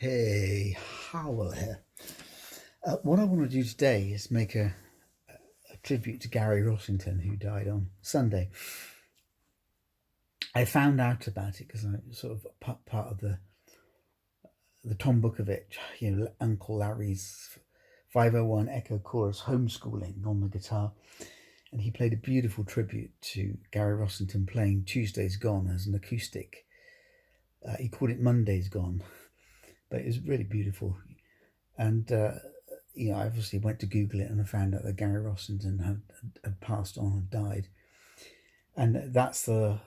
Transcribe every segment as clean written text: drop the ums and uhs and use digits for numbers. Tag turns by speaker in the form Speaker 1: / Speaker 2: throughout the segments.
Speaker 1: Hey, Howell here. What I want to do today is make a tribute to Gary Rossington, who died on Sunday. I found out about it because I sort of part of the Tom Bukovich, Uncle Larry's 501 Echo Chorus homeschooling on the guitar, and he played a beautiful tribute to Gary Rossington playing Tuesday's Gone as an acoustic. He called it Monday's Gone, but it was really beautiful. And I obviously went to Google it and I found out that Gary Rossington had passed on, had died, and that's the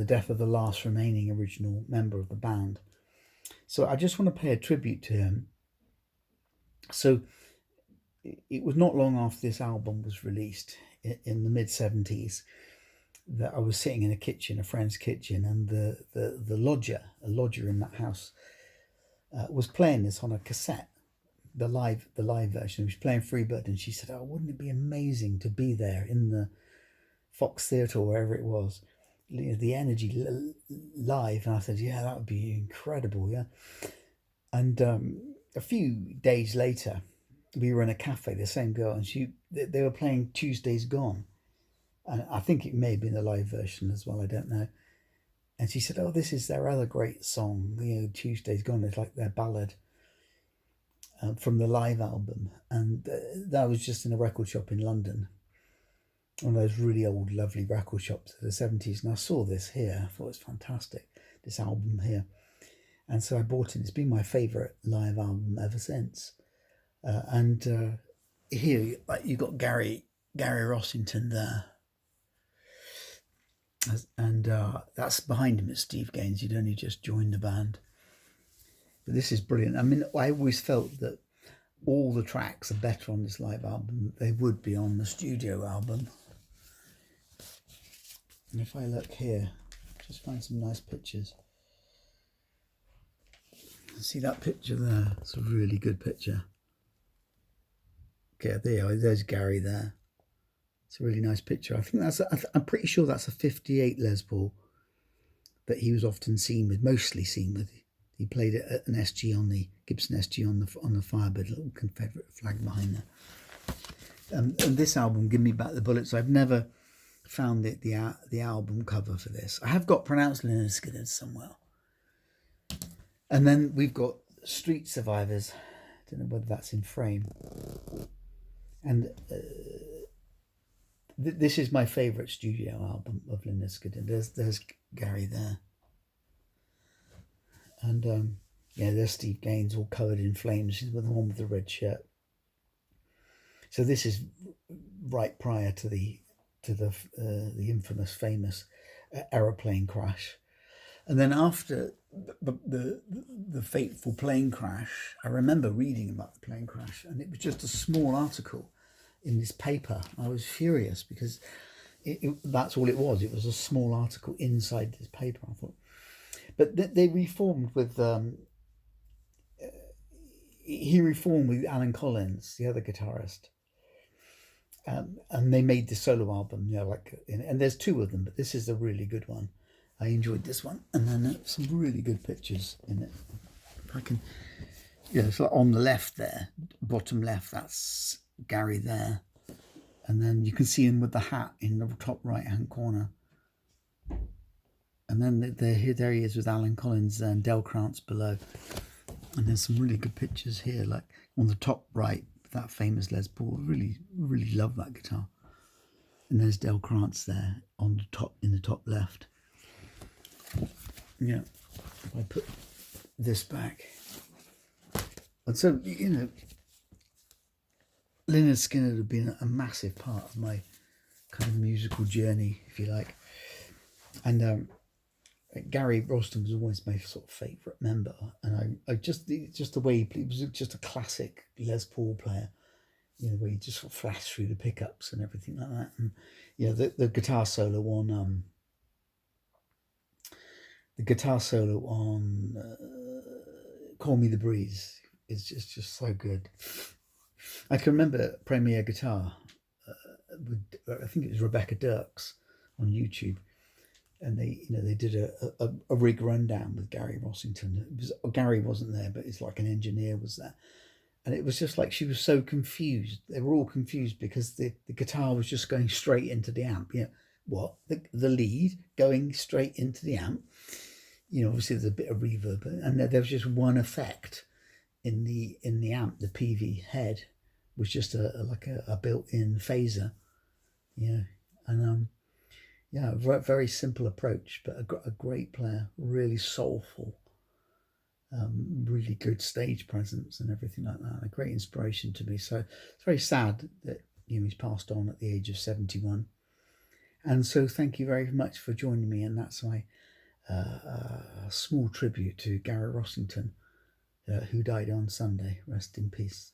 Speaker 1: death of the last remaining original member of the band. So I just want to pay a tribute to him. So it was not long after this album was released in the mid-70s that I was sitting in a friend's kitchen, and a lodger in that house, was playing this on a cassette, the live version. He was playing Freebird, and she said, "Oh, wouldn't it be amazing to be there in the Fox Theatre or wherever it was, the Energy live?" And I said, "Yeah, that would be incredible, yeah." And a few days later, we were in a cafe, the same girl, and they were playing Tuesday's Gone, and I think it may have been the live version as well. I don't know. And she said, "Oh, this is their other great song, Tuesday's Gone. It's like their ballad from the live album." And that was just in a record shop in London, one of those really old, lovely record shops of the 70s. And I saw this here. I thought it was fantastic, this album here. And so I bought it. It's been my favourite live album ever since. And here, you've got Gary Rossington there. And that's behind him is Steve Gaines. He'd only just joined the band. But this is brilliant. I mean, I always felt that all the tracks are better on this live album than they would be on the studio album. And if I look here, just find some nice pictures. See that picture there? It's a really good picture. Okay, there's Gary there. It's a really nice picture. I think I'm pretty sure that's a 58 Les Paul that he was often mostly seen with. He played it at an SG on the Gibson SG on the Firebird, little Confederate flag behind there. And this album, Give Me Back the Bullets, I've never found the album cover for this. I have got pronounced Lynyrd Skynyrd somewhere. And then we've got Street Survivors. I don't know whether that's in frame. And this is my favourite studio album of Lynyrd Skynyrd. There's Gary there. And there's Steve Gaines all covered in flames. He's the one with the red shirt. So this is right prior to the infamous, famous aeroplane crash. And then after the fateful plane crash, I remember reading about the plane crash, and it was just a small article in this paper. I was furious because that's all it was. It was a small article inside this paper. I thought, but they reformed with he reformed with Alan Collins, the other guitarist, and they made the solo album. And there's two of them, but this is a really good one. I enjoyed this one, and then some really good pictures in it. If I can, so on the left there, bottom left, that's Gary there, and then you can see him with the hat in the top right-hand corner. And then there he is with Alan Collins and Del Krantz below. And there's some really good pictures here, like on the top right, that famous Les Paul. Really, really love that guitar. And there's Del Krantz there on the top, in the top left. Yeah, if I put this back. And so, Lynyrd Skynyrd had been a massive part of my kind of musical journey, if you like. And Gary Rossington was always my sort of favourite member, and I just the way he was just a classic Les Paul player, where he just sort of flashed through the pickups and everything like that. And the guitar solo on Call Me the Breeze is just so good. I can remember Premier Guitar with, I think it was Rebecca Dirks on YouTube. and they did a rig rundown with Gary Rossington. Gary wasn't there, but it's like an engineer was there, and it was just like she was so confused. They were all confused because the guitar was just going straight into the amp. What, the lead going straight into the amp? Obviously there's a bit of reverb, and there was just one effect in the amp. The PV head was just a built-in phaser, and very simple approach, but a great player, really soulful, really good stage presence and everything like that. A great inspiration to me. So it's very sad that he's passed on at the age of 71. And so thank you very much for joining me, and that's my small tribute to Gary Rossington, who died on Sunday. Rest in peace.